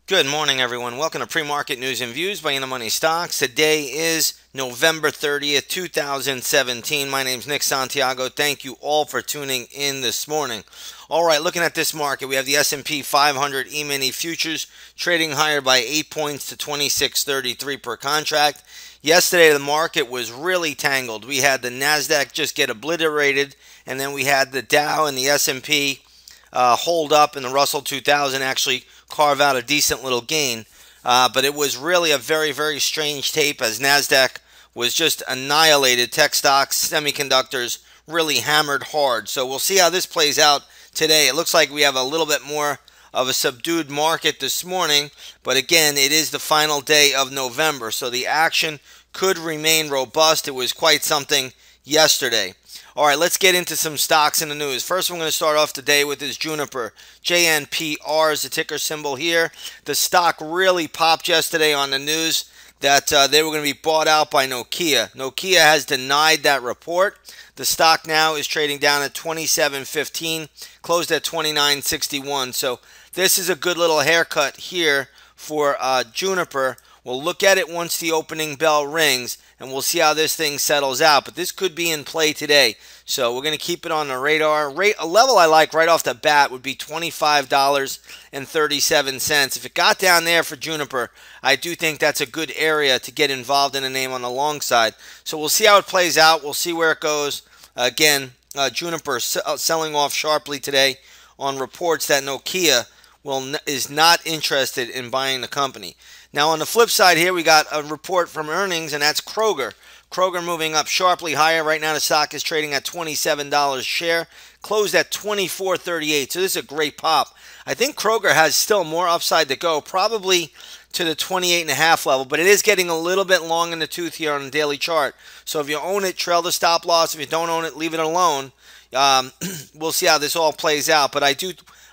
Good morning, everyone. Welcome to Pre-Market News and Views by InTheMoneyStocks. Today is November 30th, 2017. My name is Nick Santiago. Thank you all for tuning in this morning. All right, looking at this market, we have the S&P 500 E-mini futures trading higher by 8 points to 26.33 per contract. Yesterday, the market was really tangled. We had the NASDAQ just get obliterated, and then we had the Dow and the S&P hold up, and the Russell 2000 actually carve out a decent little gain. But it was really a very, very strange tape as NASDAQ was just annihilated. Tech stocks, semiconductors really hammered hard. So we'll see how this plays out today. It looks like we have a little bit more of a subdued market this morning. But again, it is the final day of November, so the action could remain robust. It was quite something yesterday. All right, let's get into some stocks in the news. First, I'm going to start off today with this Juniper JNPR is the ticker symbol here. The stock really popped yesterday on the news that they were going to be bought out by Nokia. Nokia has denied that report. The stock now is trading down at 27.15, closed at 29.61. So this is a good little haircut here for Juniper. We'll look at it once the opening bell rings, and we'll see how this thing settles out. But this could be in play today, so we're going to keep it on the radar. A level I like right off the bat would be $25.37. If it got down there for Juniper, I do think that's a good area to get involved in a name on the long side. So we'll see how it plays out. We'll see where it goes. Again, Juniper selling off sharply today on reports that Nokia is not interested in buying the company. Now, on the flip side here, we got a report from earnings, and that's Kroger. Kroger moving up sharply higher. Right now, the stock is trading at $27 a share, closed at $24.38. So this is a great pop. I think Kroger has still more upside to go, probably to the 28.5 level, but it is getting a little bit long in the tooth here on the daily chart. So if you own it, trail the stop loss. If you don't own it, leave it alone. We'll see how this all plays out, but I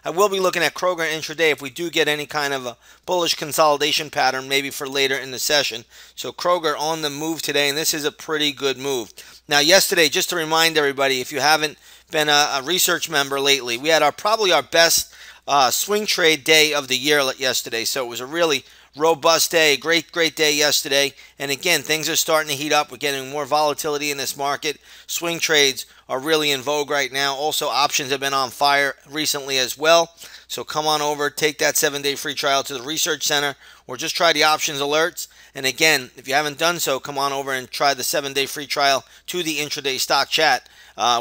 will be looking at Kroger intraday if we do get any kind of a bullish consolidation pattern, maybe for later in the session. So Kroger on the move today, and this is a pretty good move. Now, yesterday, just to remind everybody, if you haven't been a research member lately, we had probably our best swing trade day of the year yesterday. So it was a really robust day, great day yesterday. And again, things are starting to heat up. We're getting more volatility in this market. Swing trades are really in vogue right now. Also, options have been on fire recently as well. So come on over, take that 7-day free trial to the Research Center, or just try the options alerts. And again, if you haven't done so, come on over and try the 7-day free trial to the intraday stock chat.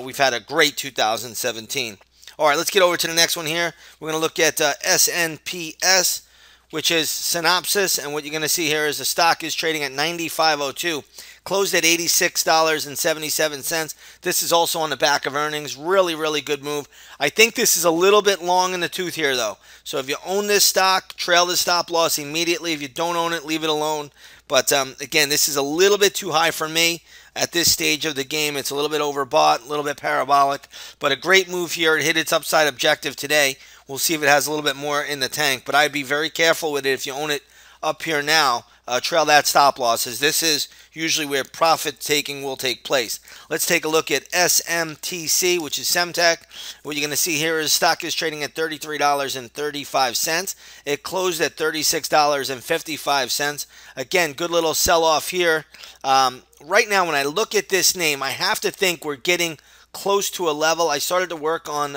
We've had a great 2017. All right, let's get over to the next one here. We're going to look at SNPS, which is Synopsys, and what you're going to see here is the stock is trading at 95.02, closed at $86.77. This is also on the back of earnings. Really, really good move. I think this is a little bit long in the tooth here, though. So if you own this stock, trail the stop loss immediately. If you don't own it, leave it alone. But again, this is a little bit too high for me at this stage of the game. It's a little bit overbought, a little bit parabolic, but a great move here. It hit its upside objective today. We'll see if it has a little bit more in the tank, but I'd be very careful with it if you own it up here now. Trail that stop loss, as this is usually where profit taking will take place. Let's take a look at SMTC, which is Semtech. What you're going to see here is stock is trading at $33.35. It closed at $36.55. Again, good little sell-off here. Right now, when I look at this name, I have to think we're getting close to a level. I started to work on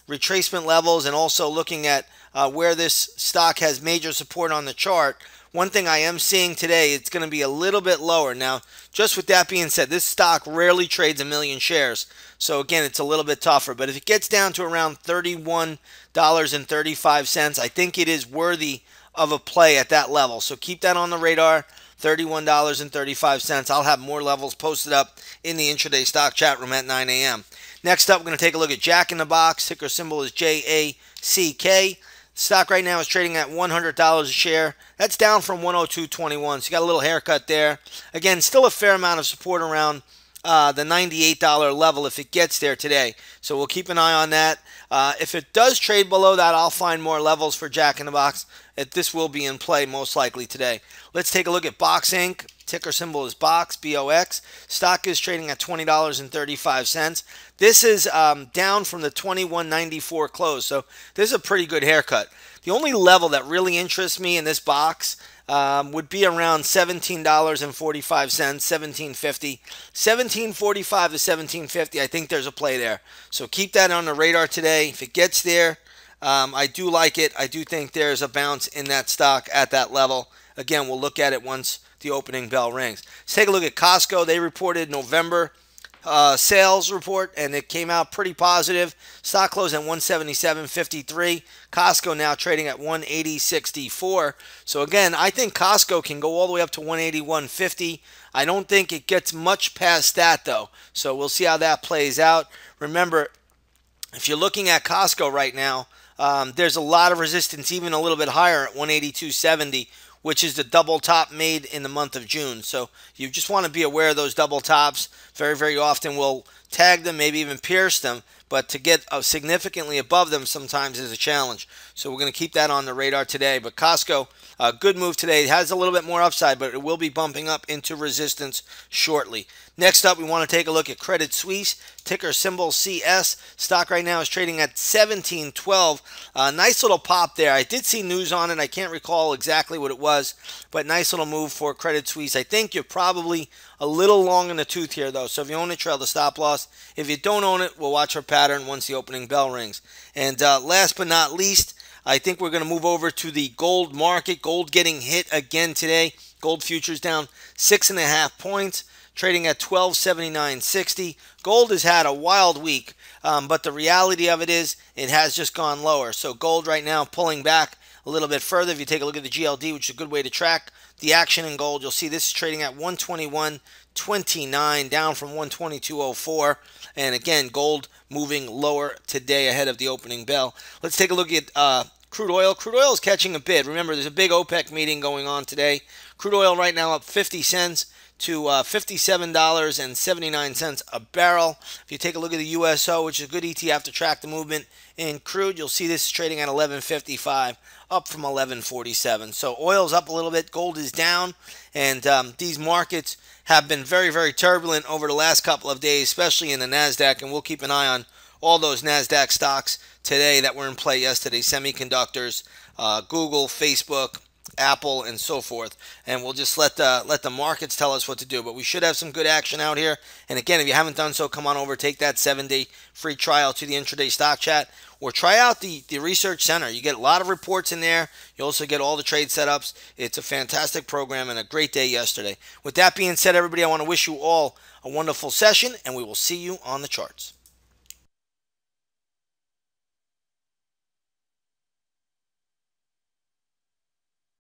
retracement levels and also looking at where this stock has major support on the chart. One thing I am seeing today, it's going to be a little bit lower. Now, just with that being said, this stock rarely trades a million shares. So again, it's a little bit tougher. But if it gets down to around $31.35, I think it is worthy of a play at that level. So keep that on the radar. $31.35. I'll have more levels posted up in the intraday stock chat room at 9 a.m. Next up, we're going to take a look at Jack in the Box. Ticker symbol is JACK. Stock right now is trading at $100 a share. That's down from 102.21, so you got a little haircut there. Again, still a fair amount of support around the $98 level if it gets there today. So we'll keep an eye on that. If it does trade below that, I'll find more levels for Jack in the Box. This will be in play most likely today. Let's take a look at Box Inc. Ticker symbol is BOX, B-O-X. Stock is trading at $20.35. This is down from the $21.94 close, so this is a pretty good haircut. The only level that really interests me in this box would be around $17.45, 17.50, 17.45 to 17.50. I think there's a play there. So keep that on the radar today. If it gets there, I do like it. I do think there's a bounce in that stock at that level. Again, we'll look at it once the opening bell rings. Let's take a look at Costco. They reported November sales report, and it came out pretty positive. Stock closed at 177.53. Costco now trading at 180.64. So again, I think Costco can go all the way up to 181.50. I don't think it gets much past that though. So we'll see how that plays out. Remember, if you're looking at Costco right now, there's a lot of resistance, even a little bit higher at 182.70, which is the double top made in the month of June. So you just want to be aware of those double tops. Very, very often we'll tag them, maybe even pierce them, but to get significantly above them sometimes is a challenge. So we're going to keep that on the radar today. But Costco, a good move today. It has a little bit more upside, but it will be bumping up into resistance shortly. Next up, we want to take a look at Credit Suisse, ticker symbol CS. Stock right now is trading at 17.12. Nice little pop there. I did see news on it. I can't recall exactly what it was, but nice little move for Credit Suisse. I think you're probably a little long in the tooth here, though. So if you own it, trail the stop loss. If you don't own it, we'll watch our pattern once the opening bell rings. And last but not least, I think we're going to move over to the gold market. Gold getting hit again today. Gold futures down 6.5 points, trading at 1279.60. Gold has had a wild week, but the reality of it is it has just gone lower. So gold right now pulling back a little bit further. If you take a look at the GLD, which is a good way to track the action in gold, you'll see this is trading at 121.29, down from 122.04. And again, gold moving lower today ahead of the opening bell. Let's take a look at crude oil. Crude oil is catching a bid. Remember, there's a big OPEC meeting going on today. Crude oil right now up 50 cents to $57.79 a barrel. If you take a look at the USO, which is a good ETF to track the movement in crude, you'll see this is trading at 11.55, up from 11.47. So oil's up a little bit, gold is down, and these markets have been very, very turbulent over the last couple of days, especially in the NASDAQ, and we'll keep an eye on all those NASDAQ stocks today that were in play yesterday, semiconductors, Google, Facebook, Apple, and so forth. And we'll just let the markets tell us what to do. But we should have some good action out here. And again, if you haven't done so, come on over, take that 7-day free trial to the intraday stock chat, or try out the research center. You get a lot of reports in there. You also get all the trade setups. It's a fantastic program and a great day yesterday. With that being said, everybody, I want to wish you all a wonderful session, and we will see you on the charts.